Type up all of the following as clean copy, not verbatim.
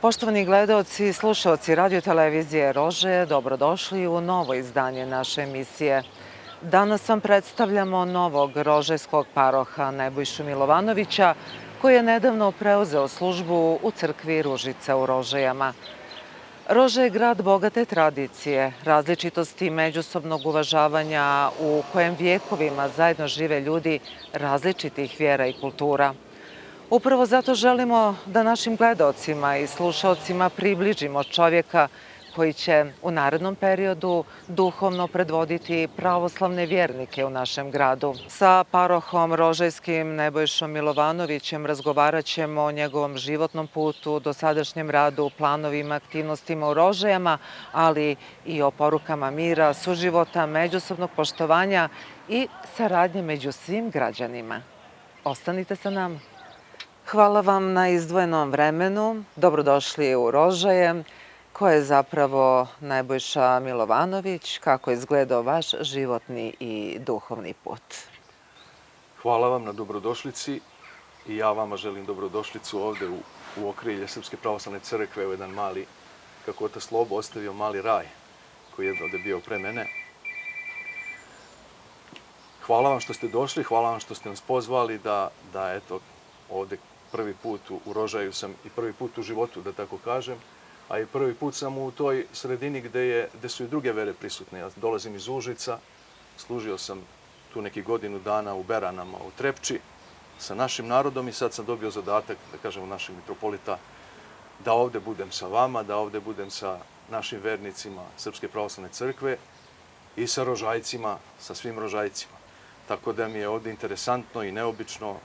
Poštovani gledaoci i slušaoci radio televizije Rože, dobrodošli u novo izdanje naše emisije. Danas vam predstavljamo novog rožajskog paroha Nebojšu Milovanovića, koji je nedavno preuzeo službu u crkvi Ružica u Rožajama. Rože je grad bogate tradicije, različitosti i međusobnog uvažavanja u kojem vijekovima zajedno žive ljudi različitih vjera i kultura. Upravo zato želimo da našim gledaocima i slušaocima približimo čovjeka koji će u narednom periodu duhovno predvoditi pravoslavne vjernike u našem gradu. Sa parohom rožajskim Nebojšom Milovanovićem razgovarat ćemo o njegovom životnom putu, dosadašnjem radu, planovima, aktivnostima u Rožajama, ali i o porukama mira, suživota, međusobnog poštovanja i saradnje među svim građanima. Ostanite sa nama. Hvala vam na izdvojenom vremenu. Dobrodošli u Rožaje. Ko je zapravo Nebojša Milovanović? Kako je izgledao vaš životni i duhovni put? Hvala vam na dobrodošlici i ja vama želim dobrodošlicu ovde u okrilje Srpske pravoslavne crkve u jedan mali, kako otac Slobo ostavio mali raj koji je ovde bio pre mene. Hvala vam što ste došli, hvala vam što ste nas pozvali da eto, ovde prvi put u Rožaju sam i prvi put u životu, da tako kažem, a i prvi put sam u toj sredini gde su i druge vere prisutne. Ja dolazim iz Užica, služio sam tu neki godinu dana u Beranama, u Trepči, sa našim narodom i sad sam dobio zadatak, da kažem, u našeg mitropolita, da ovde budem sa vama, da ovde budem sa našim vernicima Srpske pravoslavne crkve i sa Rožajcima, sa svim Rožajcima. Tako da mi je ovde interesantno i neobično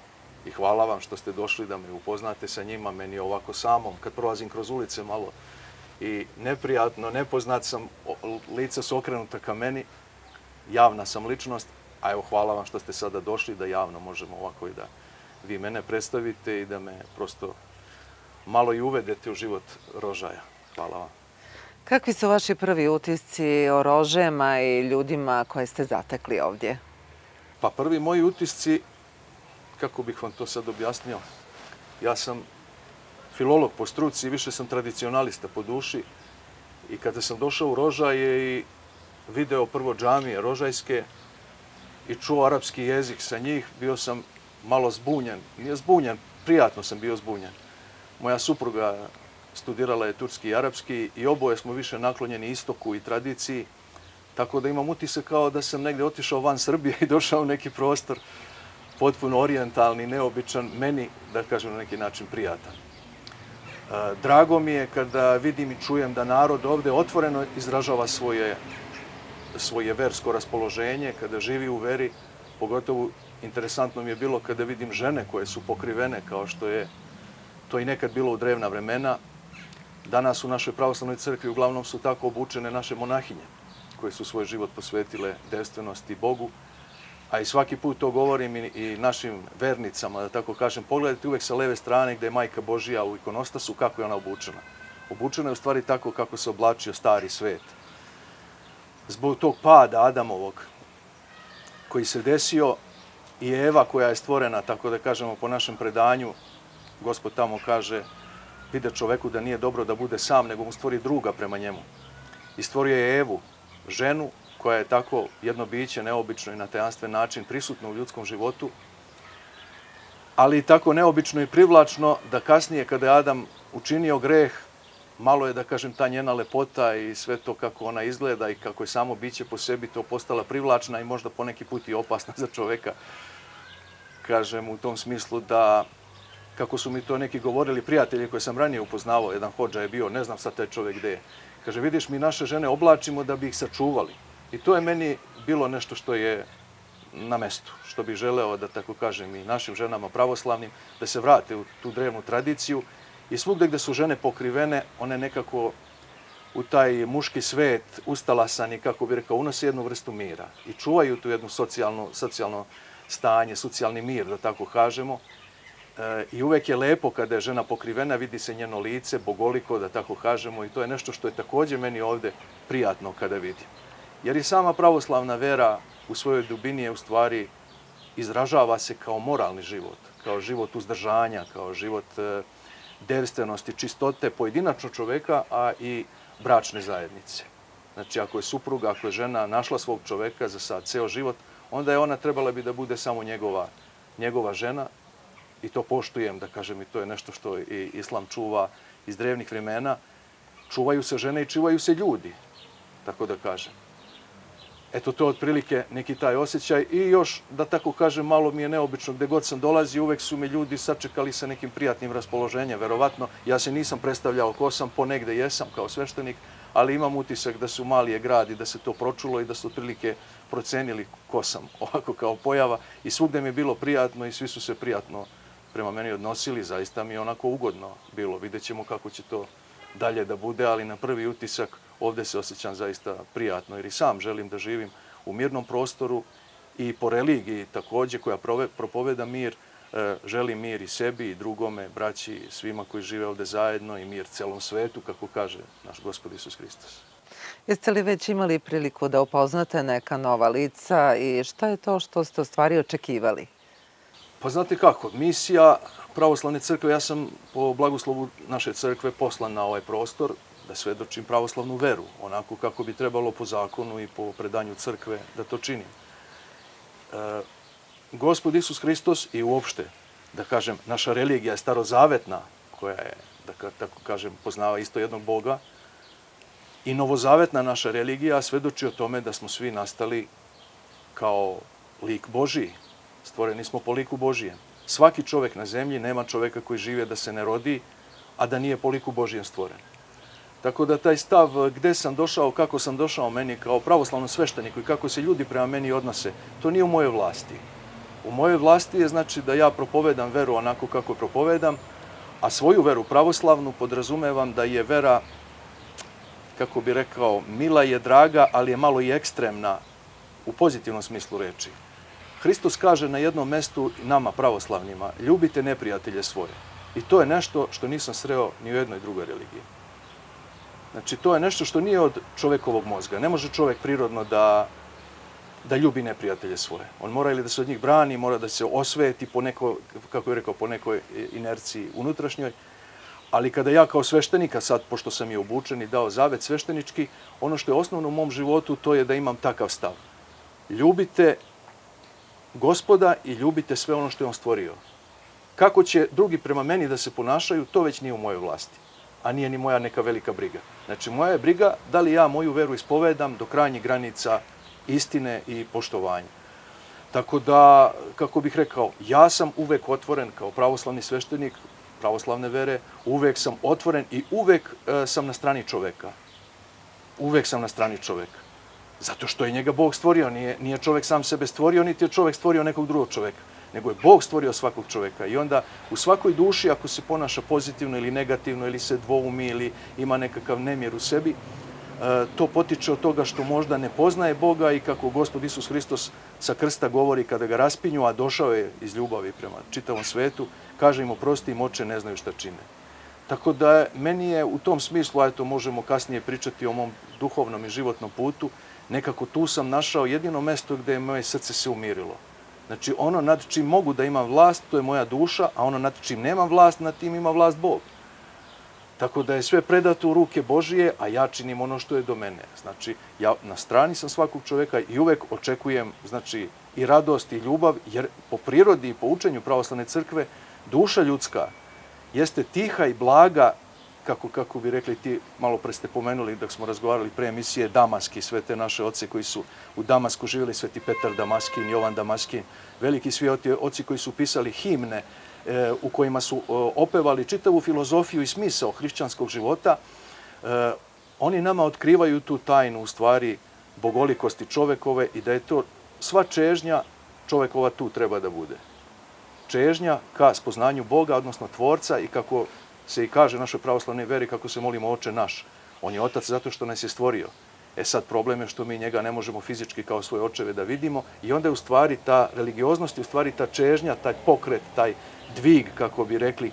i hvala vam što ste došli da me upoznate sa njima. Meni je ovako samom, kad prolazim kroz ulice malo i neprijatno, nepoznat sam, lica su okrenuta ka meni, javna sam ličnost, a evo hvala vam što ste sada došli da javno možemo ovako i da vi mene predstavite i da me prosto malo i uvedete u život Rožaja. Hvala vam. Kakvi su vaši prvi utisci o Rožajama i ljudima koje ste zatekli ovdje? Pa prvi moji utisci, kako bih vam to sad objasnio, ja sam filolog po struci i više sam tradicionalista po duši i kada sam došao u Rožaje i video prvo džamije rožajske i čuo arapski jezik sa njih, bio sam malo zbunjen. Nije zbunjen, prijatno sam bio zbunjen. Moja supruga studirala je turski i arapski i oboje smo više naklonjeni istoku i tradiciji, tako da imam utisak kao da sam negdje otišao van Srbije i došao u neki prostor potpuno orijentalni, neobičan, meni, da kažem, na neki način prijatan. Drago mi je kada vidim i čujem da narod ovde otvoreno izražava svoje versko raspoloženje, kada živi u veri. Pogotovo interesantno mi je bilo kada vidim žene koje su pokrivene, kao što je to i nekad bilo u drevna vremena. Danas u našoj pravoslavnoj crkvi uglavnom su tako obučene naše monahinje, koje su svoj život posvetile devstvenosti Bogu. A i svaki put to govorim i našim vernicama, da tako kažem, pogledajte uvek sa leve strane gde je Majka Božija u ikonostasu, kako je ona obučena. Obučena je u stvari tako kako se oblačio stari svet. Zbog tog pada Adamovog koji se desio i Eva koja je stvorena, tako da kažemo, po našem predanju, Gospod tamo kaže, vide čoveku da nije dobro da bude sam, nego mu stvori druga prema njemu. I stvorio je Evu, ženu, koja je tako jedno biće neobično i na tajanstven način prisutno u ljudskom životu, ali i tako neobično i privlačno da kasnije kada je Adam učinio greh, malo je, da kažem, ta njena lepota i sve to kako ona izgleda i kako je samo biće po sebi to postala privlačna i možda poneki put i opasna za čoveka. Kažem u tom smislu da, kako su mi to neki govorili prijatelji koje sam ranije upoznavao, jedan hodža je bio, ne znam sad taj čovek gde je, kaže, vidiš, mi naše žene oblačimo da bi ih sačuvali. I to je meni bilo nešto što je na mestu, što bih želeo da, tako kažem, i našim ženama pravoslavnim, da se vrate u tu drevnu tradiciju i svugde gde su žene pokrivene, one nekako u taj muški svet ustalasani, kako bih rekao, unose jednu vrstu mira i čuvaju tu jednu socijalno stanje, socijalni mir, da tako kažemo. I uvek je lepo kada je žena pokrivena, vidi se njeno lice, bogoliko, da tako kažemo, i to je nešto što je također meni ovde prijatno kada vidim. Jer i sama pravoslavna vera u svojoj dubini je u stvari izražava se kao moralni život, kao život uzdržanja, kao život devstvenosti, čistote pojedinačnog čoveka, a i bračne zajednice. Znači, ako je supruga, ako je žena našla svog čoveka za sad ceo život, onda je ona trebala bi da bude samo njegova žena i to poštujem, da kažem, i to je nešto što i Islam čuva iz drevnih vremena. Čuvaju se žene i čuvaju se ljudi, tako da kažem. Eto, to je otprilike neki taj osjećaj i još, da tako kažem, malo mi je neobično, gde god sam dolazio, uvek su me ljudi sačekali sa nekim prijatnim raspoloženjem, verovatno. Ja se nisam predstavljao ko sam, ponegde jesam kao sveštenik, ali imam utisak da su mali je grad i da se to pročulo i da su otprilike procenili ko sam, ovako kao pojava. I svugde mi je bilo prijatno i svi su se prijatno prema meni odnosili, zaista mi je onako ugodno bilo. Vidjet ćemo kako će to dalje da bude, ali na prvi utisak ovde se osjećam zaista prijatno, jer i sam želim da živim u mirnom prostoru i po religiji takođe koja propoveda mir, želim mir i sebi i drugome, braći, svima koji žive ovde zajedno i mir celom svetu, kako kaže naš Gospod Isus Hristos. Jeste li već imali priliku da upoznate neka nova lica i šta je to što ste u stvari očekivali? Pa znate kako, misija Pravoslavne crkve, ja sam po blagoslovu naše crkve poslan na ovaj prostor da svedočim pravoslavnu veru, onako kako bi trebalo po zakonu i po predanju crkve da to činim. Gospod Isus Hristos i uopšte, da kažem, naša religija je starozavetna, koja je, da tako kažem, poznava isto jednog Boga, i novozavetna naša religija svedoči o tome da smo svi nastali kao lik Božiji. Stvoreni smo po liku Božijem. Svaki čovek na zemlji, nema čoveka koji žive da se ne rodi, a da nije po liku Božijem stvoren. Tako da taj stav gde sam došao, kako sam došao meni kao pravoslavnom svešteniku i kako se ljudi prema meni odnose, to nije u mojoj vlasti. U mojoj vlasti je znači da ja propovedam veru onako kako propovedam, a svoju veru pravoslavnu podrazumevam da je vera, kako bi rekao, mila je draga, ali je malo i ekstremna u pozitivnom smislu reči. Hristos kaže na jednom mestu nama pravoslavnima, ljubite neprijatelje svoje. I to je nešto što nisam sreo ni u jednoj drugoj religiji. Znači, to je nešto što nije od čovekovog mozga. Ne može čovek prirodno da ljubi neprijatelje svoje. On mora ili da se od njih brani, mora da se osveti po nekoj, kako je rekao, po nekoj inerciji unutrašnjoj. Ali kada ja kao sveštenika, sad, pošto sam je obučen i dao zavet sveštenički, ono što je osnovno u mom životu, to je da imam takav stav. Ljubite Gospoda i ljubite sve ono što je on stvorio. Kako će drugi prema meni da se ponašaju, to već nije u mojoj vlasti, a nije ni moja neka velika briga. Znači, moja je briga da li ja moju veru ispovedam do krajnjih granica istine i poštovanja. Tako da, kako bih rekao, ja sam uvek otvoren kao pravoslavni sveštenik, pravoslavne vere, uvek sam otvoren i uvek sam na strani čoveka. Uvek sam na strani čoveka. Zato što je njega Bog stvorio, nije čovek sam sebe stvorio, niti je čovek stvorio nekog drugog čoveka, nego je Bog stvorio svakog čoveka. I onda u svakoj duši, ako se ponaša pozitivno ili negativno, ili se dvoumi, ili ima nekakav nemir u sebi, to potiče od toga što možda ne poznaje Boga i kako Gospod Isus Hristos sa krsta govori kada ga raspinju, a došao je iz ljubavi prema čitavom svetu, kaže im oprosti im oče, ne znaju šta čine. Tako da meni je u tom smislu, a eto možemo kasnije pričati o mom duhovnom i životnom putu, nekako tu sam našao jedino mesto gde je moje srce se umirilo. Znači ono nad čim mogu da imam vlast, to je moja duša, a ono nad čim nemam vlast, nad tim ima vlast Bog. Tako da je sve predato u ruke Božije, a ja činim ono što je do mene. Znači, ja na strani sam svakog čoveka i uvek očekujem, znači, i radost i ljubav, jer po prirodi i po učenju pravoslavne crkve duša ljudska jeste tiha i blaga, kako bi rekli ti, malo pre ste pomenuli dok smo razgovarali pre emisije, Damaski, sve te naše oce koji su u Damasku živjeli, Sveti Petar Damaskin, Jovan Damaskin, veliki svi oci koji su pisali himne u kojima su opevali čitavu filozofiju i smisao hrišćanskog života, oni nama otkrivaju tu tajnu u stvari bogolikosti čovekove i da je to sva čežnja čovekova tu treba da bude. Čežnja ka spoznanju Boga, odnosno Tvorca, i kako se i kaže našoj pravoslavnoj veri, kako se molimo Oče naš. On je Otac zato što nas je stvorio. E sad, problem je što mi njega ne možemo fizički kao svoje očeve da vidimo i onda je u stvari ta religioznost, u stvari ta čežnja, taj pokret, taj dvig, kako bi rekli,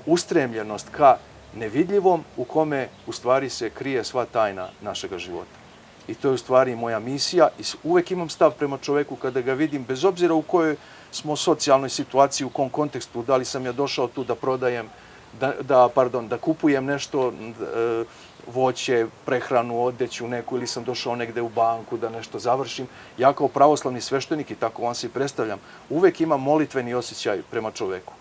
ustremljenost ka nevidljivom u kome u stvari se krije sva tajna našega života. I to je u stvari moja misija i uvek imam stav prema čoveku kada ga vidim, bez obzira u kojoj smo socijalnoj situaciji, u kom kontekstu, da li sam ja došao tu da prodajem da kupujem nešto, voće, prehranu, odeću neku ili sam došao negde u banku da nešto završim. Ja kao pravoslavni sveštenik, i tako vam se i predstavljam, uvek imam molitveni osjećaj prema čoveku.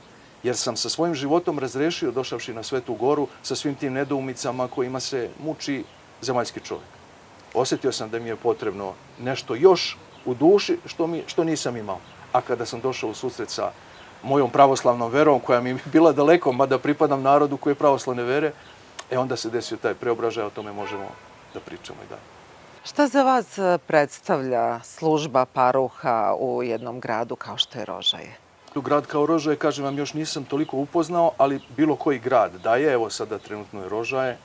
Jer sam sa svojim životom razrešio, došavši na Svetu Goru, sa svim tim nedoumicama kojima se muči zemaljski čovek. Osjetio sam da mi je potrebno nešto još u duši što nisam imao. A kada sam došao u susret sa mojom pravoslavnom verom, koja mi je bila daleko, mada pripadam narodu koji je pravoslavne vere, onda se desio taj preobražaj, o tome možemo da pričamo i dalje. Šta za vas predstavlja služba paruha u jednom gradu kao što je Rožaje? Grad kao Rožaje, kažem vam, još nisam toliko upoznao, ali bilo koji grad da je, evo sada trenutno je Rožaje,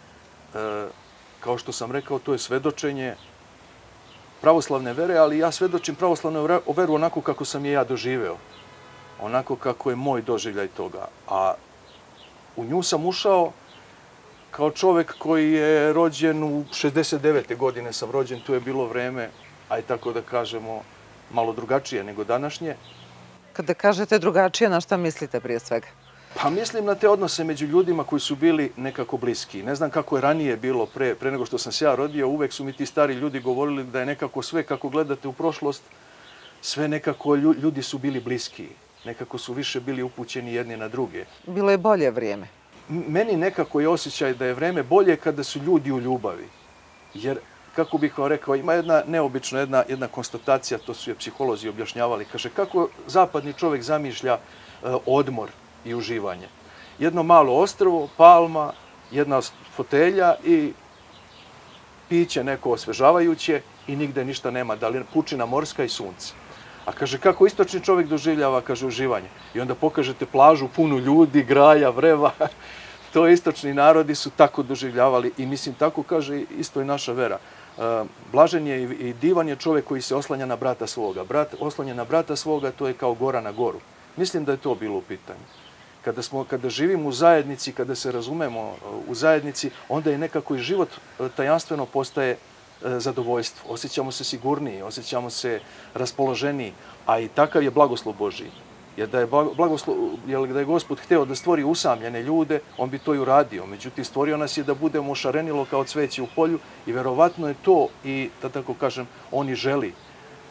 kao što sam rekao, to je svedočenje pravoslavne vere, ali ja svedočim pravoslavnu veru onako kako sam je ja doživeo, onako kako je moj doživljaj toga. A u nju sam ušao kao čovek koji je rođen u 69. godine sam rođen, tu je bilo vreme, aj tako da kažemo, malo drugačije nego današnje. Kada kažete drugačije, na šta mislite prije svega? Pa mislim na te odnose među ljudima koji su bili nekako bliski. Ne znam kako je ranije bilo pre nego što sam se ja rodio, uvek su mi ti stari ljudi govorili da je nekako sve, kako gledate u prošlost, sve nekako ljudi su bili bliski. Nekako su više bili upućeni jedni na druge. Bilo je bolje vrijeme. Meni nekako je osjećaj da je vreme bolje kada su ljudi u ljubavi. Jer, kako bih vam rekao, ima jedna neobična jedna konstatacija, to su je psiholozi objašnjavali. Kaže, kako zapadni čovjek zamišlja odmor i uživanje. Jedno malo ostrvo, palma, jedna fotelja i piće neko osvežavajuće i nigde ništa nema, da li pučina morska i sunce. A kaže, kako istočni čovjek doživljava, kaže, uživanje. I onda pokažete plažu punu ljudi, graja, vreva. To istočni narodi su tako doživljavali i mislim, tako kaže isto i naša vera. Blažen je i divan je čovjek koji se oslanja na brata svoga. Brat oslanja na brata svoga, to je kao gora na goru. Mislim da je to bilo u pitanju. Kada živimo u zajednici, kada se razumemo u zajednici, onda je nekako i život tajanstveno postaje zadovoljstvo. Osjećamo se sigurniji, osjećamo se raspoloženiji, a i takav je blagoslov Božiji. Jer da je Gospod hteo da stvori usamljene ljude, on bi to i uradio. Međutim, stvorio nas je da budemo šarenilo kao cveće u polju i verovatno je to i, da tako kažem, on i želi.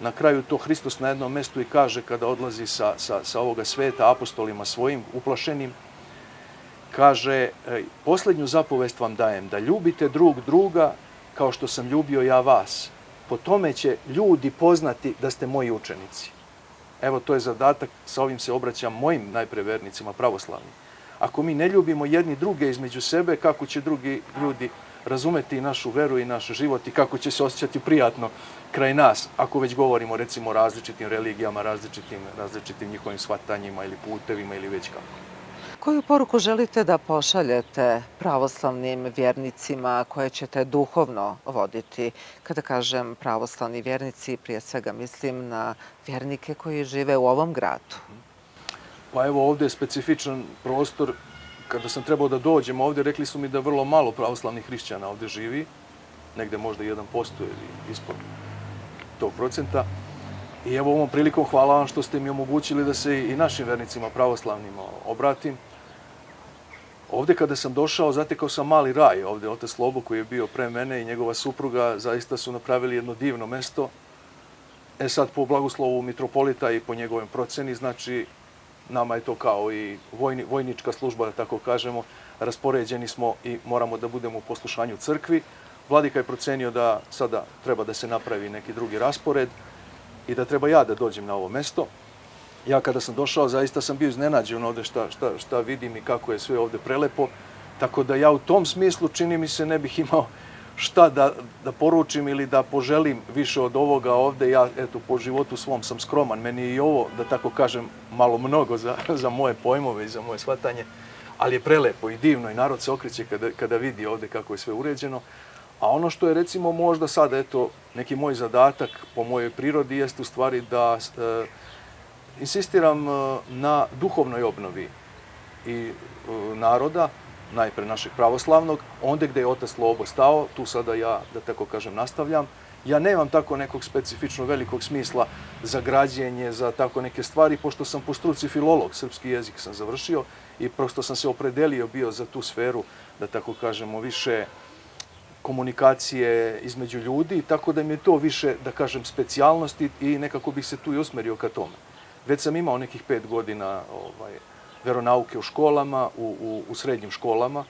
Na kraju to Hristos na jednom mestu i kaže kada odlazi sa ovoga sveta apostolima svojim uplašenim, kaže, posljednju zapovest vam dajem, da ljubite drug druga kao što sam ljubio ja vas. Po tome će ljudi poznati da ste moji učenici. Evo, to je zadatak, sa ovim se obraćam mojim najpre vernicima pravoslavnim. Ako mi ne ljubimo jedni druge između sebe, kako će drugi ljudi razumeti našu veru i naš život i kako će se osjećati prijatno kraj nas, ako već govorimo recimo o različitim religijama, različitim njihovim shvatanjima ili putevima ili već kako. Koju poruku želite da pošaljete pravoslavnim vjernicima koje ćete duhovno voditi? Kada kažem pravoslavni vjernici, prije svega mislim na vjernike koji žive u ovom gradu. Pa evo, ovdje je specifičan prostor. Kada sam trebao da dođem ovdje, rekli su mi da vrlo malo pravoslavnih hrišćana ovdje živi, negde možda 1% ili ispod tog procenta. I evo, ovom prilikom hvala vam što ste mi omogućili da se i našim vernicima pravoslavnim obratim. Ovdje kada sam došao, zatekao sam mali raj. Ovdje otac Slobo koji je bio pre mene i njegova supruga zaista su napravili jedno divno mesto. Sad po blagoslovu mitropolita i po njegovoj proceni, znači nama je to kao i vojnička služba, da tako kažemo, raspoređeni smo i moramo da budemo u poslušanju crkvi. Vladika je procenio da sada treba da se napravi neki drugi raspored i da treba ja da dođem na ovo mesto. Ja kada sam došao, zaista sam bio iznenađen ovdje šta vidim i kako je sve ovdje prelepo. Tako da ja u tom smislu, čini mi se, ne bih imao šta da poručim ili da poželim više od ovoga ovdje. Ja, eto, po životu svom sam skroman. Meni je i ovo, da tako kažem, malo mnogo za moje pojmove i za moje shvatanje. Ali je prelepo i divno i narod se okreće kada vidi ovdje kako je sve uređeno. A ono što je, recimo, možda sada, eto, neki moj zadatak po mojoj prirodi jeste u stvari da insistiram na duhovnoj obnovi i naroda, najpre našeg pravoslavnog, onda gde je otac Slobo stao, tu sada ja, da tako kažem, nastavljam, Ja nemam tako nekog specifično velikog smisla za građenje, za tako neke stvari, pošto sam po struci filolog, srpski jezik sam završio i prosto sam se opredelio bio za tu sferu, da tako kažemo, više komunikacije između ljudi, tako da mi je to više, da kažem, specijalnosti i nekako bih se tu i usmerio ka tome. Već sam imao nekih 5 godina veronauke u školama, u srednjim školama,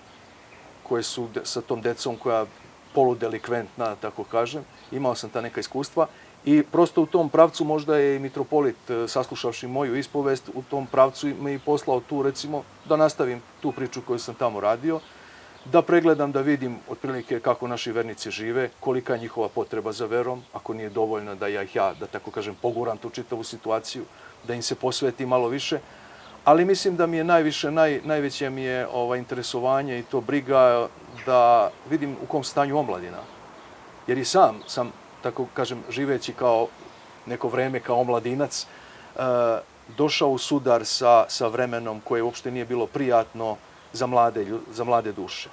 koje su sa tom decom koja poludelikventna, tako kažem. Imao sam ta neka iskustva i prosto u tom pravcu možda je i mitropolit, saslušavši moju ispovest, u tom pravcu me i poslao tu, recimo, da nastavim tu priču koju sam tamo radio, da pregledam, da vidim otprilike kako naši vernici žive, kolika je njihova potreba za verom, ako nije dovoljno da ja, da tako kažem, poguram tu čitavu situaciju, da im se posveti malo više. Ali mislim da mi je najveće mi je interesovanje i to briga da vidim u kom stanju omladina. Jer i sam sam, tako kažem, živeći kao neko vreme kao omladinac, došao u sudar sa vremenom koje uopšte nije bilo prijatno za mlade duše.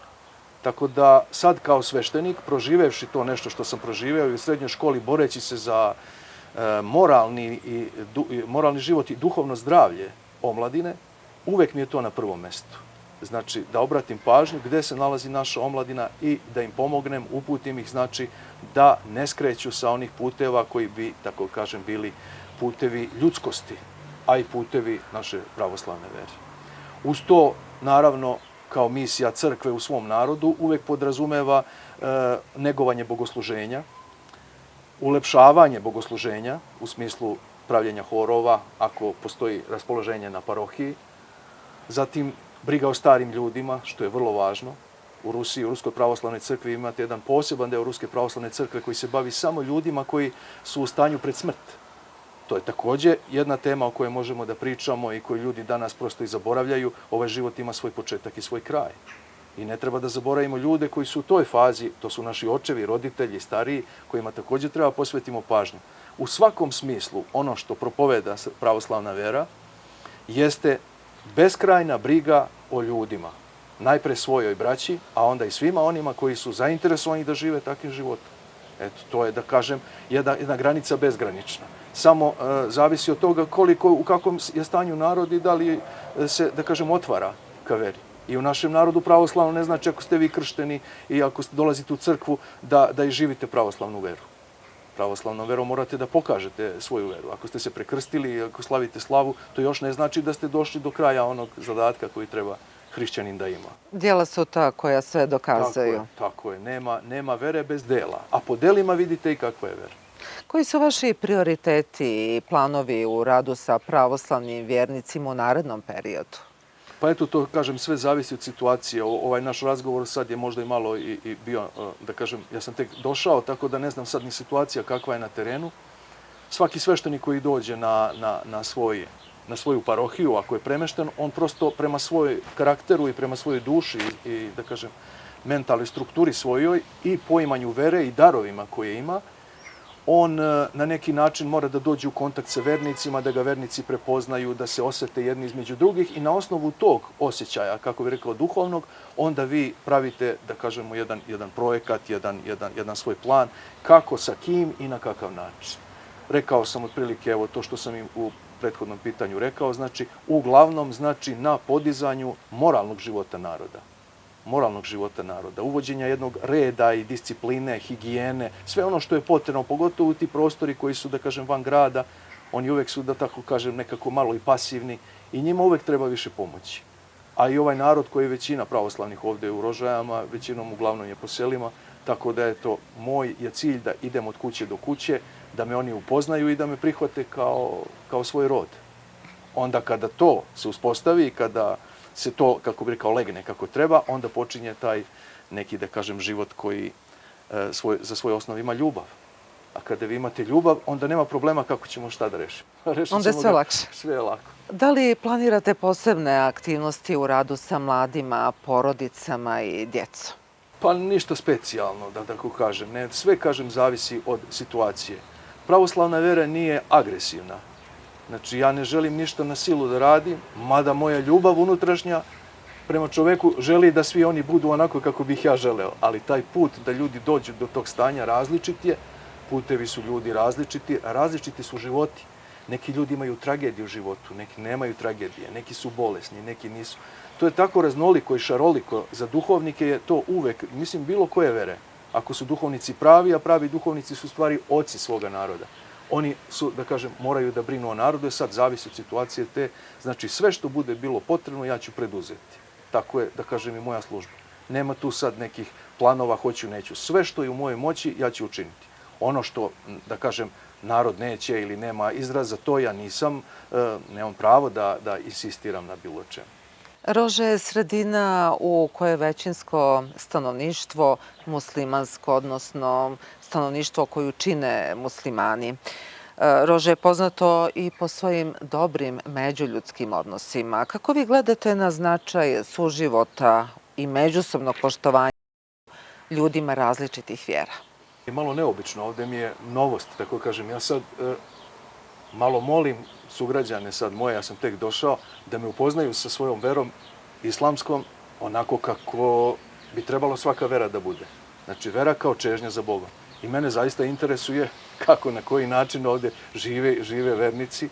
Tako da sad kao sveštenik, proživevši to nešto što sam proživeo i u srednjoj školi boreći se za moralni život i duhovno zdravlje omladine, uvek mi je to na prvom mestu. Znači, da obratim pažnju gde se nalazi naša omladina i da im pomognem, uputim ih, znači, da ne skreću sa onih puteva koji bi, tako kažem, bili putevi ljudskosti, a i putevi naše pravoslavne vere. Uz to, naravno, kao misija crkve u svom narodu, uvek podrazumeva negovanje bogosluženja, ulepšavanje bogosluženja u smislu pravljenja horova, ako postoji raspoloženje na parohiji. Zatim, briga o starim ljudima, što je vrlo važno. U Rusiji, u Ruskoj pravoslavnoj crkvi imate jedan poseban deo Ruske pravoslavne crkve koji se bavi samo ljudima koji su u stanju pred smrt. To je takođe jedna tema o kojoj možemo da pričamo i koju ljudi danas prosto i zaboravljaju. Ovaj život ima svoj početak i svoj kraj. I ne treba da zaboravimo ljude koji su u toj fazi, to su naši očevi, roditelji, stariji, kojima takođe treba posvetimo pažnju. U svakom smislu, ono što propoveda pravoslavna vera jeste beskrajna briga o ljudima. Najpre svojoj braći, a onda i svima onima koji su zainteresovani da žive takvim životom. Eto, to je, da kažem, jedna granica bezgranična. Samo zavisi od toga u kakvom je stanju narod i da li se, da kažem, otvara ka veri. I u našem narodu pravoslavno ne znači ako ste vi kršteni i ako dolazite u crkvu da i živite pravoslavnu veru. Pravoslavnom verom morate da pokažete svoju veru. Ako ste se prekrstili i ako slavite slavu, to još ne znači da ste došli do kraja onog zadatka koji treba hrišćanin da ima. Djela su ta koja sve dokazuju. Tako je. Nema vere bez dela. A po delima vidite i kakva je vera. Koji su vaši prioriteti i planovi u radu sa pravoslavnim vjernicima u narednom periodu? Pa eto, to, kažem, sve zavisi od situacije. Ovaj naš razgovor sad je možda i malo i bio, da kažem, ja sam tek došao, tako da ne znam sad ni situacija kakva je na terenu. Svaki sveštenik koji dođe na svoju parohiju, ako je premešten, on prosto prema svoj karakteru i prema svojoj duši i, da kažem, mentalnoj strukturi svojoj i poimanju vere i darovima koje ima, on na neki način mora da dođe u kontakt sa vernicima, da ga vernici prepoznaju, da se osete jedni između drugih i na osnovu tog osjećaja, kako bih rekao, duhovnog, onda vi pravite, da kažemo, jedan projekat, jedan svoj plan, kako, sa kim i na kakav način. Rekao sam otprilike, evo to što sam im u prethodnom pitanju rekao, znači, uglavnom, znači, na podizanju moralnog života naroda. Uvođenja jednog reda i discipline, higijene, sve ono što je potrebno, pogotovo u ti prostori koji su, da kažem, van grada, oni uvek su, da tako kažem, nekako malo i pasivni i njima uvek treba više pomoći. A i ovaj narod koji je većina pravoslavnih ovde u Rožajama, većinom uglavnom je po selima, tako da je to moj je cilj da idem od kuće do kuće, da me oni upoznaju i da me prihvate kao svoj rod. Onda kada to se uspostavi, kada se to, kako bih rekao, legne kako treba, onda počinje taj neki, da kažem, život koji za svoj osnov ima ljubav. A kada vi imate ljubav, onda nema problema kako ćemo šta da rešimo. Onda je sve lakše. Sve je lako. Da li planirate posebne aktivnosti u radu sa mladima, porodicama i djecom? Pa ništa specijalno, da tako kažem. Ne, sve, kažem, zavisi od situacije. Pravoslavna vera nije agresivna. Znači, ja ne želim ništa na silu da radim, mada moja ljubav unutrašnja prema čoveku želi da svi oni budu onako kako bih ja želeo. Ali taj put da ljudi dođu do tog stanja različit je, putevi su ljudi različiti, a različiti su životi. Neki ljudi imaju tragediju u životu, neki nemaju tragedije, neki su bolesni, neki nisu. To je tako raznoliko i šaroliko. Za duhovnike je to uvek, mislim, bilo koje vere. Ako su duhovnici pravi, a pravi duhovnici su u stvari oci svoga naroda. Oni su, da kažem, moraju da brinu o narodu, sad zavisi od situacije te. Znači, sve što bude bilo potrebno, ja ću preduzeti. Tako je, da kažem, i moja služba. Nema tu sad nekih planova, hoću, neću. Sve što je u mojoj moći, ja ću učiniti. Ono što, da kažem, narod neće ili nema izraza, to ja nemam pravo da insistiram na bilo čemu. Rože je sredina u kojoj je većinsko stanovništvo muslimansko, odnosno stanovništvo koju čine muslimani. Rože je poznato i po svojim dobrim međuljudskim odnosima. Kako vi gledate na značaj suživota i međusobnog poštovanja ljudima različitih vjera? Malo neobično, ovde mi je novost, tako kažem. Ja sad malo molim sugrađane sad moje, ja sam tek došao, da me upoznaju sa svojom verom islamskom onako kako bi trebalo svaka vera da bude. Znači, vera kao čežnja za Bogom. I mene zaista interesuje kako, na koji način ovde žive vernici.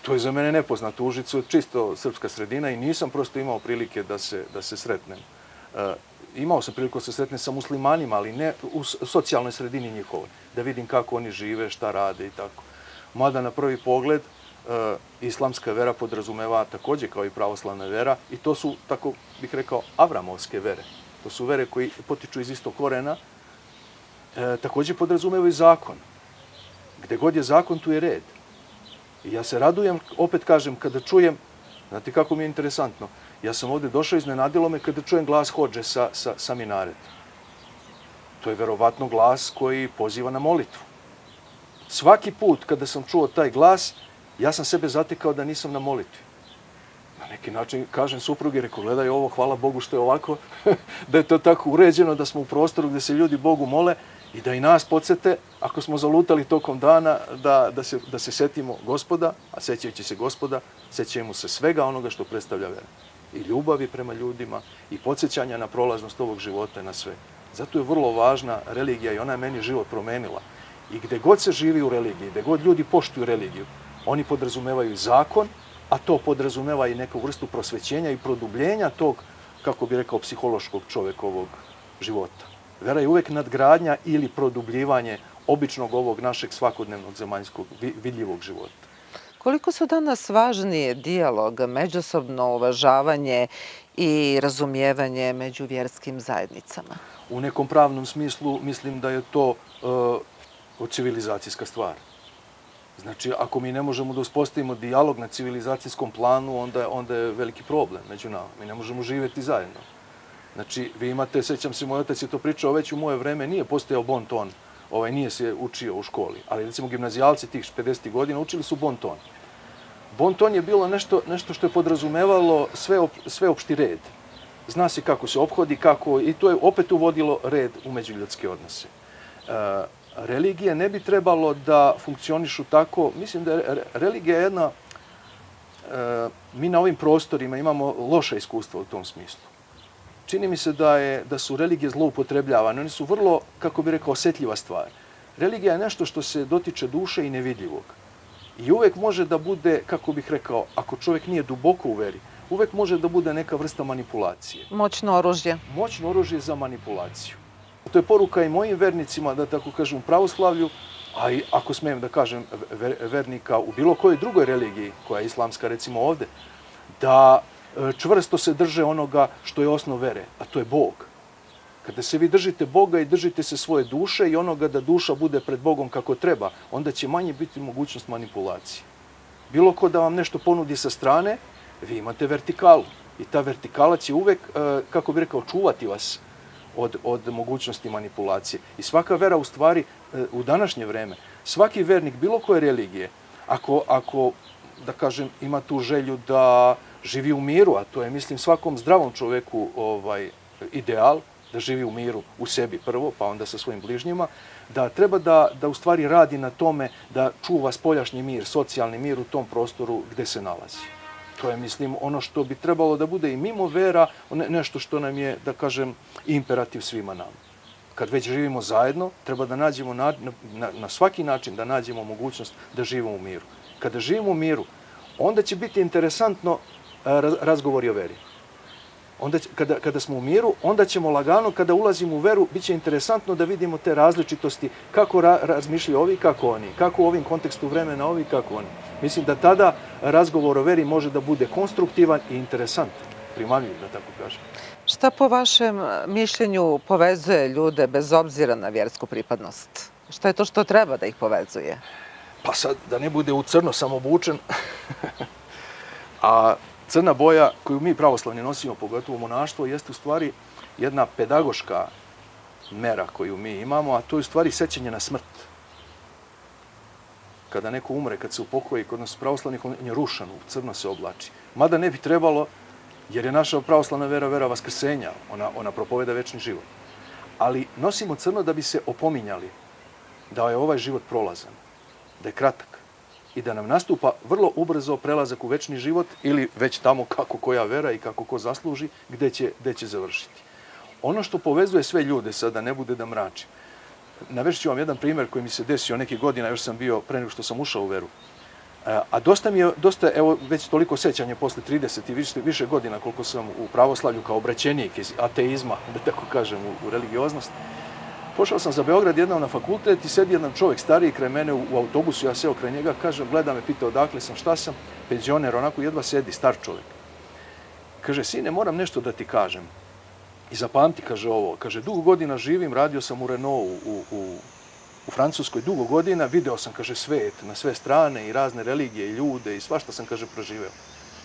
To je za mene nepoznato. Užice je čisto srpska sredina i nisam prosto imao prilike da se sretnem. Imao sam priliku da se sretnem sa muslimanima, ali ne u socijalnoj sredini njihovoj. Da vidim kako oni žive, šta rade i tako. Mada na prvi pogled islamska vera podrazumeva takođe kao i pravoslavna vera i to su, tako bih rekao, avramovske vere. To su vere koji potiču iz istog korena. Takođe podrazumeva i zakon. Gde god je zakon, tu je red. I ja se radujem, opet kažem, kada čujem, znate kako mi je interesantno, ja sam ovde došao, iznenadilo me kada čujem glas hodže sa minareta. To je verovatno glas koji poziva na molitvu. Svaki put kada sam čuo taj glas, ja sam sebe zatekao da nisam na molitvi. Na neki način kažem suprugi, rekao, gledaj ovo, hvala Bogu što je ovako, da je to tako uređeno, da smo u prostoru gde se ljudi Bogu mole i da i nas podsete, ako smo zalutali tokom dana, da se setimo Gospoda, a sećajući se Gospoda, sećajmo se svega onoga što predstavlja vera. I ljubavi prema ljudima, i podsjećanja na prolaznost ovog života i na sve. Zato je vrlo važna religija i ona je meni život promenila. I gde god se živi u religiji, gde god ljudi poštuju religiju, oni podrazumevaju i zakon, a to podrazumeva i neku vrstu prosvećenja i produbljenja tog, kako bi rekao, psihološkog čovekovog života. Vera je uvek nadgradnja ili produbljivanje običnog ovog našeg svakodnevnog zemaljskog vidljivog života. Koliko su danas važni dijalog, međusobno uvažavanje i razumijevanje među vjerskim zajednicama? U nekom pravnom smislu mislim da je to civilizacijska stvar. Znači, ako mi ne možemo da uspostavimo dijalog na civilizacijskom planu, onda je veliki problem među nama. Mi ne možemo živjeti zajedno. Znači, vi imate, sećam se, moj otac je to pričao, već u moje vreme nije postojao bon ton, nije se učio u školi, ali recimo gimnazijalci tih 50. godina učili su bon ton. Bon ton je bilo nešto što je podrazumevalo sveopšti red. Zna se kako se ophodi, i to je opet uvodilo red u međuljudske odnose. Religije ne bi trebalo da funkcionišu tako. Mislim da je religija jedna, mi na ovim prostorima imamo loša iskustva u tom smislu. Čini mi se da su religije zloupotrebljavane. One su vrlo, kako bih rekao, osetljiva stvar. Religija je nešto što se dotiče duše i nevidljivog. I uvek može da bude, kako bih rekao, ako čovjek nije duboko u veri, uvek može da bude neka vrsta manipulacije. Moćno oružje. Moćno oružje za manipulaciju. To je poruka i mojim vernicima, da tako kažem, u pravoslavlju, a i, ako smijem da kažem, vernika u bilo kojoj drugoj religiji, koja je islamska recimo ovde, da čvrsto se drže onoga što je osnov vere, a to je Bog. Kada se vi držite Boga i držite se svoje duše i onoga da duša bude pred Bogom kako treba, onda će manje biti mogućnost manipulacije. Bilo ko da vam nešto ponudi sa strane, vi imate vertikalu. I ta vertikala će uvek, kako bih rekao, čuvati vas od mogućnosti manipulacije. I svaka vera, u stvari, u današnje vreme, svaki vernik bilo koje religije, ako, da kažem, ima tu želju da živi u miru, a to je, mislim, svakom zdravom čoveku ideal, da živi u miru u sebi prvo, pa onda sa svojim bližnjima, da treba da u stvari radi na tome da čuva spoljašnji mir, socijalni mir u tom prostoru gde se nalazi. To je, mislim, ono što bi trebalo da bude i mimo vera, nešto što nam je, da kažem, imperativ svima nama. kad već živimo zajedno, treba da nađemo na svaki način da nađemo mogućnost da živimo u miru. Kada živimo u miru, onda će biti interesantno razgovori o veri. Onda, kada smo u miru, onda ćemo lagano, kada ulazimo u veru, bit će interesantno da vidimo te različitosti, kako razmišljaju ovi, kako oni, kako u ovim kontekstu vremena ovi, kako oni. Mislim da tada razgovor o veri može da bude konstruktivan i interesantan, primamljiv, da tako kažem. Šta po vašem mišljenju povezuje ljude bez obzira na vjersku pripadnost? Šta je to što treba da ih povezuje? Pa sad, da ne bude u crno sam obučen, a crna boja koju mi pravoslavni nosimo, pogotovo monaštvo, jeste u stvari jedna pedagoška mera koju mi imamo, a to je u stvari sećanje na smrt. Kada neko umre, kad se upokoji, kod nas pravoslavnih, on je rušan, u crno se oblači. Mada ne bi trebalo, jer je naša pravoslavna vera vera vaskrsenja, ona propoveda večni život. Ali nosimo crno da bi se opominjali da je ovaj život prolazan, da je kratak i da nam nastupa vrlo ubrzo prelazak u večni život ili već tamo kako koja vera i kako ko zasluži, gde će završiti. Ono što povezuje sve ljude, sada ne bude da mračim, navešću ću vam jedan primjer koji mi se desio nekih godina, još sam bio pre nego što sam ušao u veru. A dosta, evo, već toliko sećanja posle 30 i više godina koliko sam u pravoslavlju kao obraćenik iz ateizma, da tako kažem, u religioznost. Pošao sam za Beograd jednom na fakultet i sedi jedan čovjek stariji kraj mene u autobusu, ja seo kraj njega, kažem, gleda me, pita odakle sam, šta sam, penzioner, onako jedva sedi, star čovjek. Kaže, sine, moram nešto da ti kažem. I zapamti, kaže ovo, kaže, dugo godina živim, radio sam u Renaultu u Francuskoj dugo godina, video sam, kaže, svet na sve strane i razne religije i ljude i svašta sam, kaže, proživeo.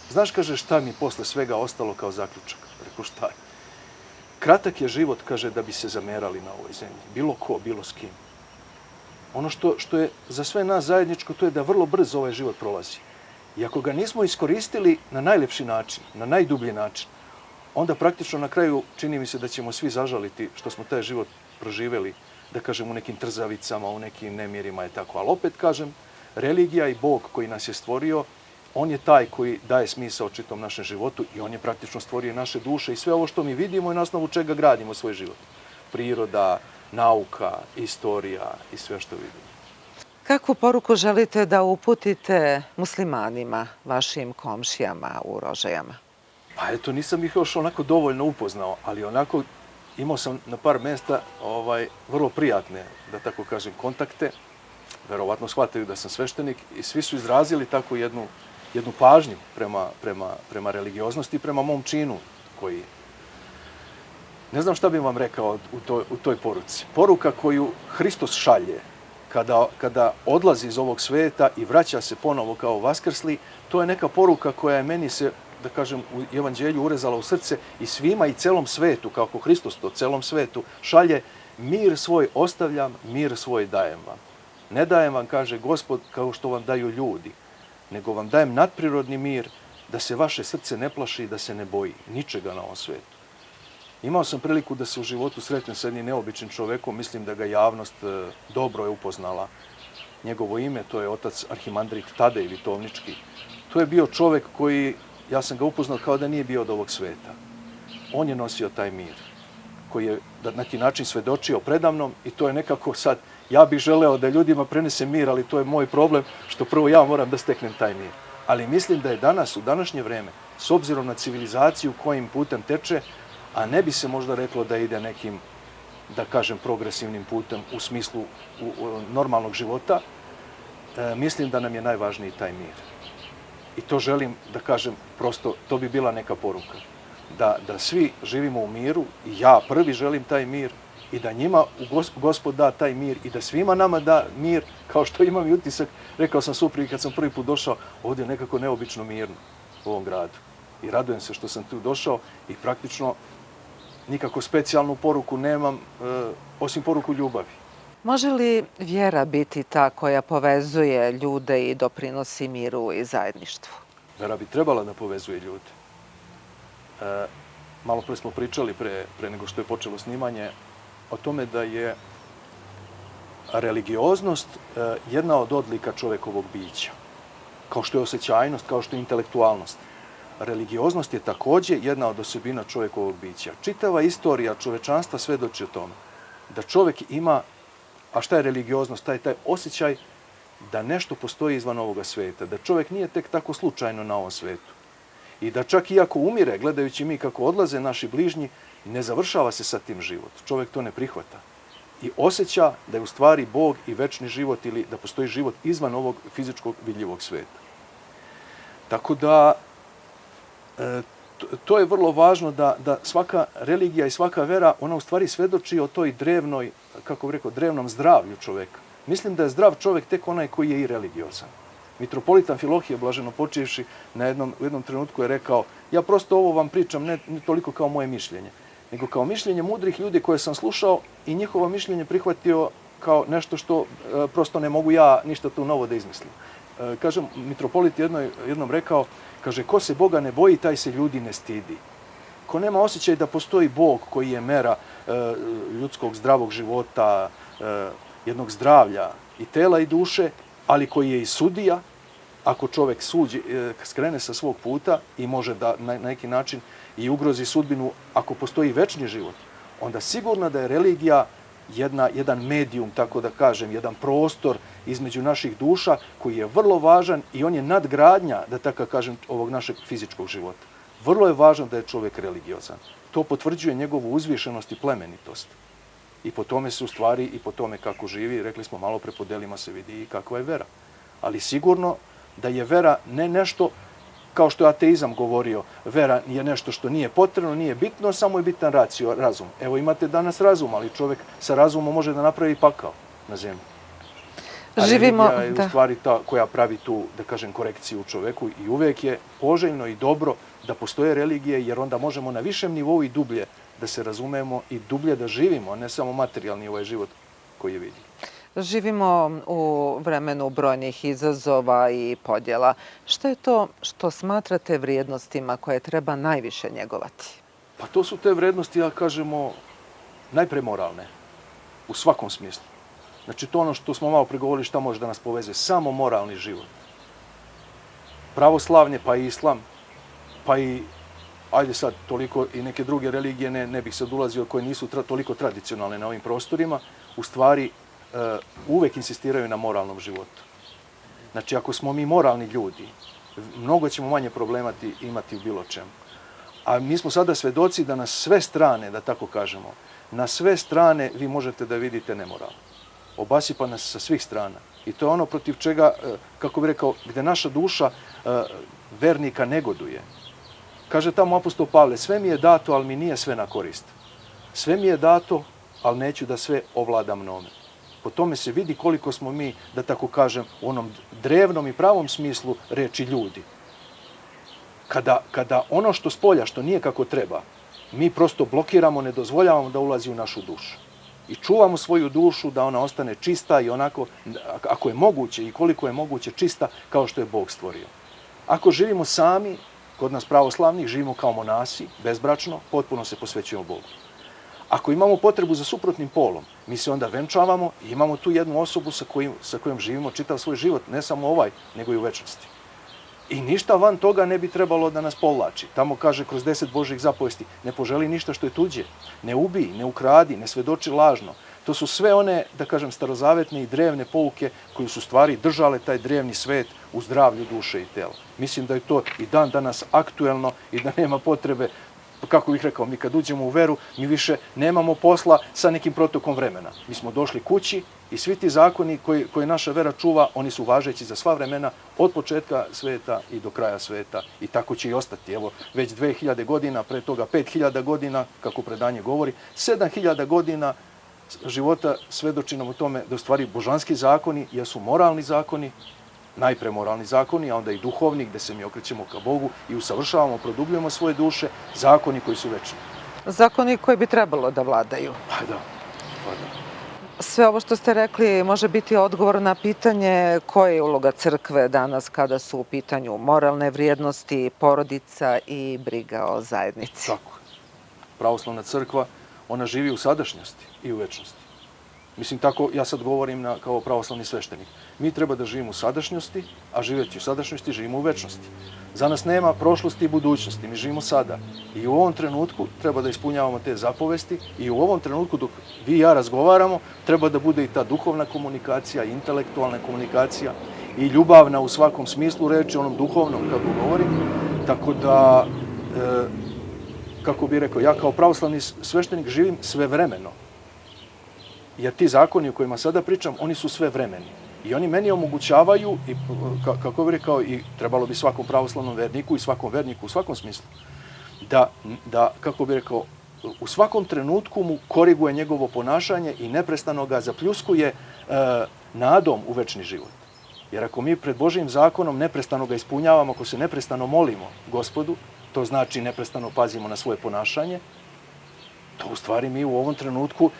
Znaš, kaže, šta mi posle svega ostalo kao zaključak? Rekao, šta je? Kratak je život, kaže, da bi se zamerali na ovoj zemlji. Bilo ko, bilo s kim. Ono što je za sve nas zajedničko, to je da vrlo brzo ovaj život prolazi. I ako ga nismo iskoristili na najlepši način, na najdublji način, onda praktično na kraju čini mi se da ćemo svi zažaliti što smo taj život proživeli, da kažem, u nekim trzavicama, u nekim nemirima je tako. Ali opet kažem, religija i Bog koji nas je stvorio, on je taj koji daje smisao čitom našem životu i on je praktično stvorio naše duše i sve ovo što mi vidimo i na osnovu čega gradimo svoj život. Priroda, nauka, istorija i sve što vidimo. Kakvu poruku želite da uputite muslimanima, vašim komšijama u Rožajama? Pa eto, nisam ih još onako dovoljno upoznao, ali onako imao sam na par mesta vrlo prijatne, da tako kažem, kontakte. Verovatno shvataju da sam sveštenik i svi su izrazili tako jednu pažnju prema religioznosti i prema mom činu koji... Ne znam šta bih vam rekao u toj poruci. Poruka koju Hristos šalje kada odlazi iz ovog sveta i vraća se ponovo kao vaskrsli, to je neka poruka koja je meni se, da kažem, u evanđelju urezala u srce i svima i celom svetu, kako Hristos to celom svetu šalje, mir svoj ostavljam, mir svoj dajem vam. Ne dajem vam, kaže Gospod, kao što vam daju ljudi, nego vam dajem nadprirodni mir, da se vaše srce ne plaši i da se ne boji ničega na ovom svetu. Imao sam priliku da se u životu sretnem sa jednim neobičnim čovekom, mislim da ga javnost dobro je upoznala. Njegovo ime, to je otac arhimandrit Tadej Vitovnički. To je bio čovek koji, ja sam ga upoznao kao da nije bio od ovog sveta. On je nosio taj mir, koji je na neki način svedočio predamnom i to je nekako sad, ja bih želeo da ljudima prenese mir, ali to je moj problem, što prvo ja moram da steknem taj mir. Ali mislim da je danas, u današnje vreme, s obzirom na civilizaciju kojim putem teče, a ne bi se možda reklo da ide nekim, da kažem, progresivnim putem u smislu normalnog života, mislim da nam je najvažniji taj mir. I to želim da kažem, prosto, to bi bila neka poruka. Da svi živimo u miru i ja prvi želim taj mir i da njima Gospod da taj mir i da svima nama da mir, kao što imam i utisak, rekao sam suprugi kad sam prvi put došao, ovdje je nekako neobično mirno u ovom gradu. I radujem se što sam tu došao i praktično nikako specijalnu poruku nemam, osim poruku ljubavi. Može li vjera biti ta koja povezuje ljude i doprinosi miru i zajedništvu? Vera bi trebala da povezuje ljude. Malo pre smo pričali, pre nego što je počelo snimanje, o tome da je religioznost jedna od odlika čovekovog bića. Kao što je osjećajnost, kao što je intelektualnost. Religioznost je takođe jedna od osobina čovekovog bića. Čitava istorija čovečanstva svedoči o tome. da čovjek ima, a šta je religioznost, taj osjećaj da nešto postoji izvan ovoga svijeta, da čovjek nije tek tako slučajno na ovom svijetu. I da čak i ako umire, gledajući mi kako odlaze naši bližnji, ne završava se sa tim život. Čovjek to ne prihvata. I osjeća da je u stvari Bog i večni život ili da postoji život izvan ovog fizičkog vidljivog svijeta. Tako da to je vrlo važno da svaka religija i svaka vera, ona u stvari svedoči o toj drevnoj, kako bih rekao, drevnom zdravlju čovjeka. Mislim da je zdrav čovjek tek onaj koji je i religiozan. Mitropolitan Filohije, blaženo počivši, u jednom trenutku je rekao, ja prosto ovo vam pričam ne toliko kao moje mišljenje, nego kao mišljenje mudrih ljudi koje sam slušao i njihovo mišljenje prihvatio kao nešto što prosto ne mogu ja ništa tu novo da izmislim. Kažem, mitropolit jednom rekao, kaže, ko se Boga ne boji, taj se ljudi ne stidi. Ko nema osjećaj da postoji Bog koji je mera ljudskog zdravog života, jednog zdravlja i tela i duše, ali koji je i sudija, ako čovjek skrene sa svog puta i može da na neki način i ugrozi sudbinu, ako postoji večni život, onda sigurno da je religija jedan medijum, tako da kažem, jedan prostor između naših duša koji je vrlo važan i on je nadgradnja, da tako kažem, ovog našeg fizičkog života. Vrlo je važno da je čovjek religiozan. To potvrđuje njegovu uzvišenost i plemenitost. I po tome se u stvari, i po tome kako živi, rekli smo malo pre po delima se vidi i kakva je vera. Ali sigurno da je vera ne nešto, kao što je ateizam govorio, vera je nešto što nije potrebno, nije bitno, samo je bitan razum. Evo imate danas razum, ali čovjek sa razumom može da napravi pakao na zemlji. A religija je u stvari ta koja pravi tu, da kažem, korekciju u čovjeku i uvijek je poželjno i dobro da postoje religije, jer onda možemo na višem nivou i dublje da se razumemo i dublje da živimo, a ne samo materijalni ovaj život koji je vidi. Živimo u vremenu brojnih izazova i podjela. Šta je to što smatrate vrijednostima koje treba najviše njegovati? Pa to su te vrijednosti, ja kažemo, najpre moralne, u svakom smislu. Znači to ono što smo malo pregovorili šta može da nas poveze, samo moralni život. Pravoslavlje, pa i islam, pa i, ajde sad, toliko i neke druge religije, ne bih sad ulazio, koje nisu toliko tradicionalne na ovim prostorima, u stvari uvek insistiraju na moralnom životu. Znači, ako smo mi moralni ljudi, mnogo ćemo manje problema imati u bilo čemu. A mi smo sada svedoci da na sve strane, da tako kažemo, na sve strane vi možete da vidite nemoral. Obasipa nas sa svih strana. I to je ono protiv čega, kako bih rekao, gde naša duša vernika negoduje. Kaže tamo apostol Pavle, sve mi je dato, ali mi nije sve na korist. Sve mi je dato, ali neću da sve ovlada mnome. Po tome se vidi koliko smo mi, da tako kažem, u onom drevnom i pravom smislu reči ljudi. Kada ono što spolja, što nije kako treba, mi prosto blokiramo, ne dozvoljavamo da ulazi u našu dušu. I čuvamo svoju dušu da ona ostane čista i onako, ako je moguće i koliko je moguće, čista kao što je Bog stvorio. Ako živimo sami, kod nas pravoslavnih, živimo kao monasi, bezbračno, potpuno se posvećujemo Bogu. Ako imamo potrebu za suprotnim polom, mi se onda venčavamo i imamo tu jednu osobu sa kojom živimo čitav svoj život, ne samo ovaj, nego i u večnosti. I ništa van toga ne bi trebalo da nas povlači. Tamo kaže kroz 10 Božjih zapovesti, ne poželi ništa što je tuđe, ne ubij, ne ukradi, ne svedoči lažno. To su sve one, da kažem, starozavetne i drevne pouke koje su stvari držale taj drevni svet u zdravlju duše i tela. Mislim da je to i dan danas aktuelno i da nema potrebe, kako bih rekao, mi kad uđemo u veru, mi više nemamo posla sa nekim protokom vremena. Mi smo došli kući i svi ti zakoni koje naša vera čuva, oni su važeći za sva vremena, od početka sveta i do kraja sveta. I tako će i ostati. Evo, već 2000 godina, pre toga 5000 godina, kako predanje govori, 7000 godina života svedoči nam u tome da u stvari božanski zakoni jesu moralni zakoni, najpre moralni zakoni, a onda i duhovni, gde se mi okrećemo ka Bogu i usavršavamo, produbljujemo svoje duše, zakoni koji su večni. Zakoni koji bi trebalo da vladaju. Pa da. Sve ovo što ste rekli može biti odgovor na pitanje koja je uloga crkve danas kada su u pitanju moralne vrijednosti, porodica i briga o zajednici. Tako. Pravoslavna crkva, ona živi u sadašnjosti i u večnosti. Mislim, tako ja sad govorim kao pravoslavni sveštenik. Mi treba da živimo u sadašnjosti, a živeći u sadašnjosti živimo u večnosti. Za nas nema prošlosti i budućnosti, mi živimo sada. I u ovom trenutku treba da ispunjavamo te zapovesti i u ovom trenutku dok vi i ja razgovaramo treba da bude i ta duhovna komunikacija, intelektualna komunikacija i ljubavna u svakom smislu reči, onom duhovnom, kako govorim. Tako da, kako bih rekao, ja kao pravoslavni sveštenik živim svevremeno. Jer ti zakoni o kojima sada pričam, oni su sve vremeni. I oni meni omogućavaju, i, kako bih rekao, i trebalo bi svakom pravoslavnom verniku i svakom verniku u svakom smislu, da kako bih rekao, u svakom trenutku mu koriguje njegovo ponašanje i neprestano ga zapljuskuje nadom u večni život. Jer ako mi pred Božijim zakonom neprestano ga ispunjavamo, ako se neprestano molimo Gospodu, to znači neprestano pazimo na svoje ponašanje, to u stvari mi u ovom trenutku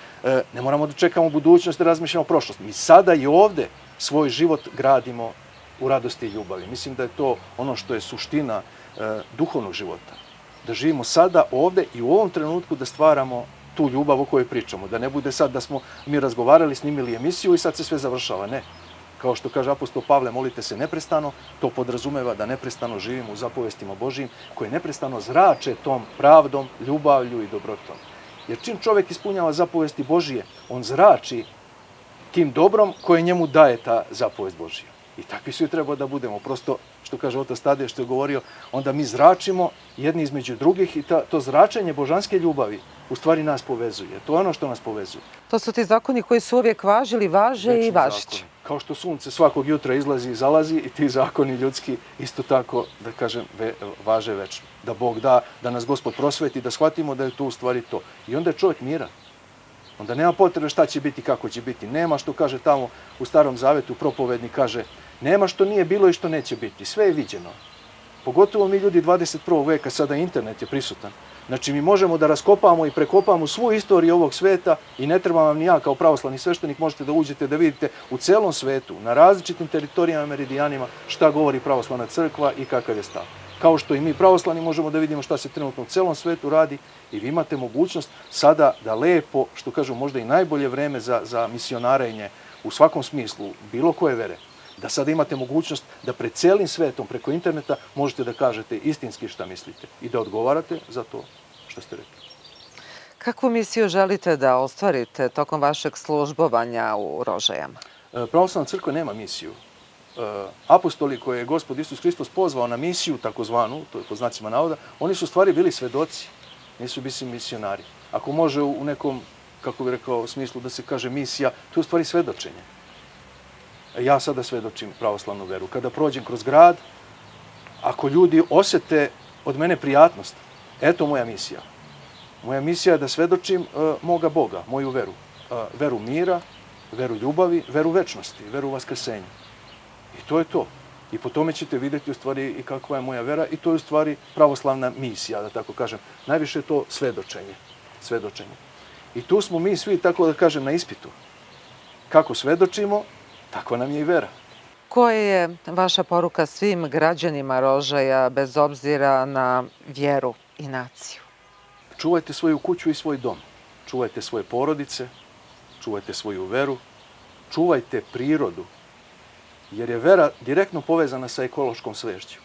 ne moramo da čekamo budućnost, da razmišljamo o prošlosti. Mi sada i ovde svoj život gradimo u radosti i ljubavi. Mislim da je to ono što je suština duhovnog života. Da živimo sada ovde i u ovom trenutku da stvaramo tu ljubav o kojoj pričamo. Da ne bude sad da smo mi razgovarali, snimili emisiju i sad se sve završava. Ne. Kao što kaže apostol Pavle, molite se neprestano, to podrazumeva da neprestano živimo u zapovestima Božijim koje neprestano zrače tom pravdom, ljubavlju i dobrotom. Jer čim čovjek ispunjava zapovesti Božije, on zrači tim dobrom koje njemu daje ta zapovest Božija. I takvi svi treba da budemo. Prosto, što kaže otac Tadej, što je govorio, onda mi zračimo jedni između drugih i to zračenje božanske ljubavi u stvari nas povezuje. To je ono što nas povezuje. To su ti zakoni koji su uvijek važili, važe i važići. Kao što sunce svakog jutra izlazi i zalazi i ti zakoni ljudski isto tako, da kažem, važe večno. Da Bog da, da nas Gospod prosveti, da shvatimo da je to u stvari to. I onda je čovjek miran. Onda nema potrebe šta će biti, kako će biti. Nema što kaže tamo u Starom Zavetu, propovednik kaže, nema što nije bilo i što neće biti. Sve je viđeno. Pogotovo mi ljudi 21. veka, sada internet je prisutan. Znači mi možemo da raskopamo i prekopamo svu istoriju ovog sveta i ne treba vam ni ja kao pravoslavni sveštenik, možete da uđete da vidite u celom svetu, na različitim teritorijama, meridijanima, šta govori pravoslavna crkva i kakav je stav. Kao što i mi pravoslavni možemo da vidimo šta se trenutno u celom svetu radi i vi imate mogućnost sada da lepo, što kažu možda i najbolje vreme za misionarenje u svakom smislu, bilo koje vere, da sada imate mogućnost da pred celim svetom, preko interneta, možete da kažete istinski šta mislite i da odgovarate za to što ste rekli. Kakvu misiju želite da ostvarite tokom vašeg službovanja u Rožajama? Pravoslavna crkva nema misiju. Apostoli koje je Gospod Isus Hristos pozvao na misiju, takozvanu, to je po znacima navoda, oni su u stvari bili svedoci, nisu bili misionari. Ako može u nekom, kako bih rekao, smislu da se kaže misija, to je u stvari svedočenje. Ja sada svedočim pravoslavnu veru. Kada prođem kroz grad, ako ljudi osete od mene prijatnost, eto moja misija. Moja misija je da svedočim moga Boga, moju veru. Veru mira, veru ljubavi, veru večnosti, veru vaskrsenja. I to je to. I po tome ćete vidjeti u stvari i kakva je moja vera i to je u stvari pravoslavna misija, da tako kažem. Najviše je to svedočenje. Svedočenje. I tu smo mi svi, tako da kažem, na ispitu. Kako svedočimo, tako nam je i vera. Koja je vaša poruka svim građanima Rožaja bez obzira na vjeru i naciju? Čuvajte svoju kuću i svoj dom. Čuvajte svoje porodice, čuvajte svoju veru, čuvajte prirodu, jer je vera direktno povezana sa ekološkom svešću.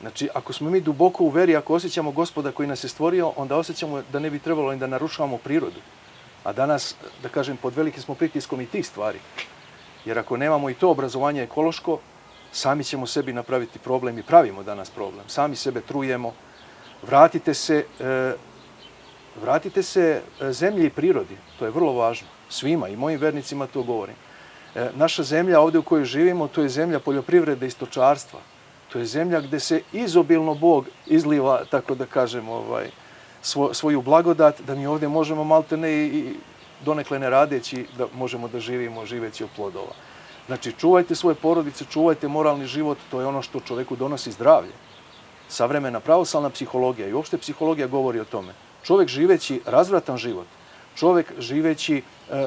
Znači, ako smo mi duboko u veri, ako osjećamo Gospoda koji nas je stvorio, onda osjećamo da ne bi trebalo ni da narušavamo prirodu. A danas, da kažem, pod velikim smo pritiskom i tih stvari. Jer ako nemamo i to obrazovanje ekološko, sami ćemo sebi napraviti problem i pravimo danas problem. Sami sebe trujemo. Vratite se zemlji i prirodi. To je vrlo važno. Svima i mojim vernicima to govorim. Naša zemlja ovdje u kojoj živimo, to je zemlja poljoprivrede i stočarstva. To je zemlja gdje se izobilno Bog izliva, tako da kažem, svoju blagodat, da mi ovdje možemo maltene i donekle ne radeći, da možemo da živimo živeći od plodova. Znači, čuvajte svoje porodice, čuvajte moralni život, to je ono što čoveku donosi zdravlje. Savremena pravoslavna psihologija i uopšte psihologija govori o tome. Čovjek živeći razvratan život, čovjek živeći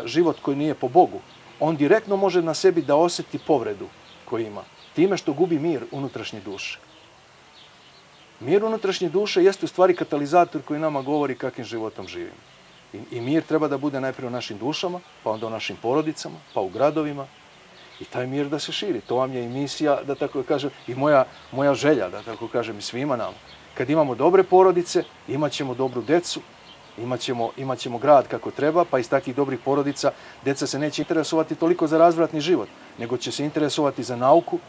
život koji nije po Bogu, on direktno može na sebi da osjeti povredu koju ima, time što gubi mir unutrašnje duše. Mir unutrašnje duše jeste u stvari katalizator koji nama govori kakvim životom živimo. I mir treba da bude najprije u našim dušama, pa onda u našim porodicama, pa u gradovima. I taj mir da se širi. To vam je i misija, da tako kažem, i moja želja, da tako kažem, i svima nama. Kad imamo dobre porodice, imat ćemo dobru decu, imat ćemo grad kako treba, pa iz takvih dobrih porodica deca se neće interesovati toliko za razvratni život, nego će se interesovati za nauku,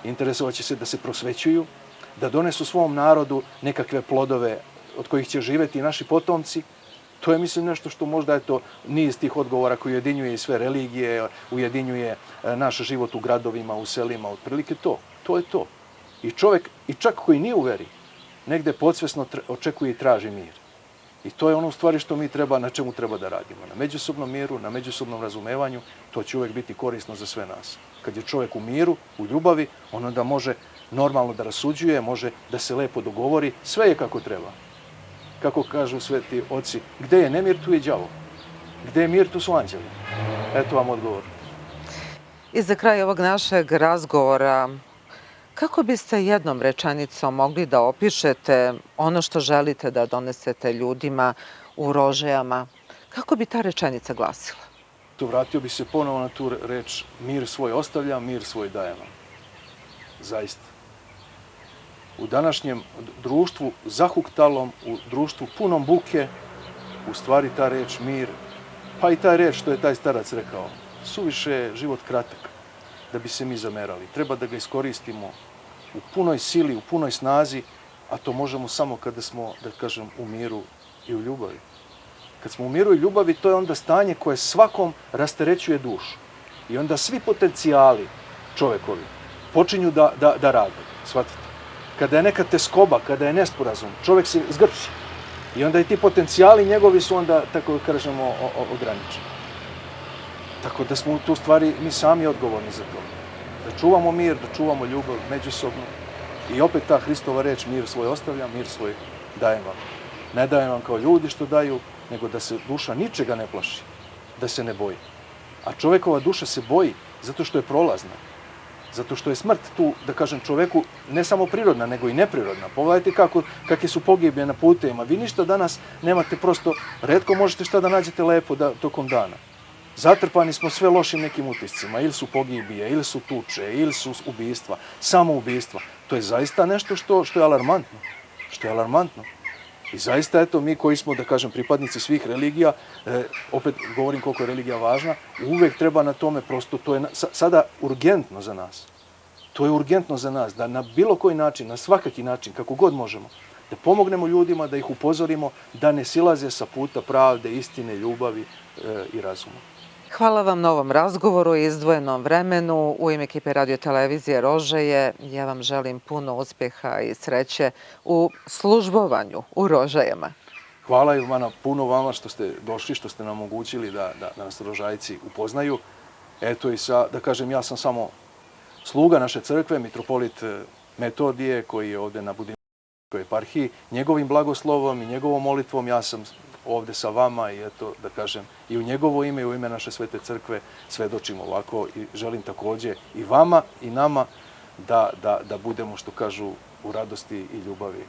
interesovat će se da se prosvećuju, da donesu svom narodu nekakve plodove od kojih će živeti i naši potomci. To je, mislim, nešto što možda je to niz tih odgovora koji ujedinjuje i sve religije, ujedinjuje naš život u gradovima, u selima, otprilike to. To je to. I čovjek, i čak koji nije u veri, negde podsvesno očekuje i traži mir. I to je ono u stvari što mi treba, na čemu treba da radimo. Na međusobnom miru, na međusobnom razumevanju, to će uvek biti korisno za sve nas. Kad je čovjek u miru, u ljubavi, on onda može normalno da rasuđuje, može da se lepo dogovori, sve je kako treba. Kako kažu sveti oci, gde je nemir, tu je đavo. Gde je mir, tu su anđeli. Eto vam odgovor. I za kraj ovog našeg razgovora, kako biste jednom rečenicom mogli da opišete ono što želite da donesete ljudima u Rožajama? Kako bi ta rečenica glasila? Vratio bi se ponovo na tu reč, mir svoj ostavljam, mir svoj dajem vam. Zaista. U današnjem društvu zahuktalom, u društvu punom buke, u stvari ta reč mir, pa i ta reč što je taj starac rekao, suviše je život kratak da bi se mi zamerali. Treba da ga iskoristimo u punoj sili, u punoj snazi, a to možemo samo kada smo, da kažem, u miru i u ljubavi. Kad smo u miru i ljubavi, to je onda stanje koje svakom rasterećuje dušu. I onda svi potencijali čovekovi počinju da rade, shvatite. Kada je neka teskoba, kada je nesporazum, čovjek se zgrči. I onda i ti potencijali njegovi su onda, tako kažemo, ograničeni. Tako da smo u tu stvari mi sami odgovorni za to. Da čuvamo mir, da čuvamo ljubav međusobno. I opet ta Hristova reč, mir svoj ostavljam, mir svoj dajem vam. Ne dajem vam kao ljudi što daju, nego da se duša ničega ne plaši, da se ne boji. A čovjekova duša se boji zato što je prolazna. Zato što je smrt tu, da kažem, čoveku ne samo prirodna, nego i neprirodna. Pogledajte kakve su pogibije na putevima. Vi ništa danas nemate, prosto, retko možete šta da nađete lepo tokom dana. Zatrpani smo sve lošim nekim utiscima. Ili su pogibije, ili su tuče, ili su ubistva, samoubistva. To je zaista nešto što je alarmantno. Što je alarmantno. I zaista, eto, mi koji smo, da kažem, pripadnici svih religija, opet govorim koliko je religija važna, uvek treba na tome, prosto, to je sada urgentno za nas. To je urgentno za nas, da na bilo koji način, na svakaki način, kako god možemo, da pomognemo ljudima, da ih upozorimo, da ne silaze sa puta pravde, istine, ljubavi i razuma. Hvala vam na ovom razgovoru i izdvojenom vremenu. U ime ekipe Radio Televizije Rožaje ja vam želim puno uspjeha i sreće u službovanju u Rožajama. Hvala Ivana puno vama što ste došli, što ste nam omogućili da nas Rožajci upoznaju. Eto i da kažem, ja sam samo sluga naše crkve, mitropolit Metodije, koji je ovdje na Budimskoj eparhiji. Njegovim blagoslovom i njegovom molitvom ja sam ovdje sa vama i eto, da kažem, i u njegovo ime i u ime naše svete crkve svedočim ovako i želim također i vama i nama da budemo, što kažu, u radosti i ljubavi.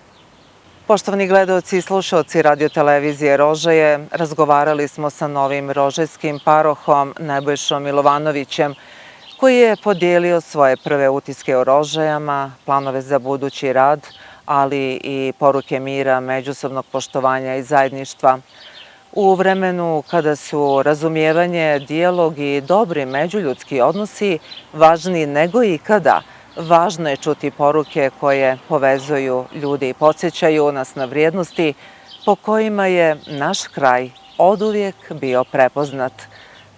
Poštovani gledaoci i slušaoci Radio Televizije Rožaje, razgovarali smo sa novim rožajskim parohom Nebojšom Milovanovićem, koji je podijelio svoje prve utiske o Rožajama, planove za budući rad, ali i poruke mira, međusobnog poštovanja i zajedništva. U vremenu kada su razumijevanje, dijalog i dobri međuljudski odnosi važniji nego ikada, važno je čuti poruke koje povezuju ljude i podsjećaju nas na vrijednosti po kojima je naš kraj oduvijek bio prepoznat.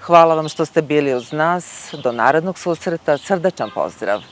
Hvala vam što ste bili uz nas. Do narednog susreta. Srdačan pozdrav.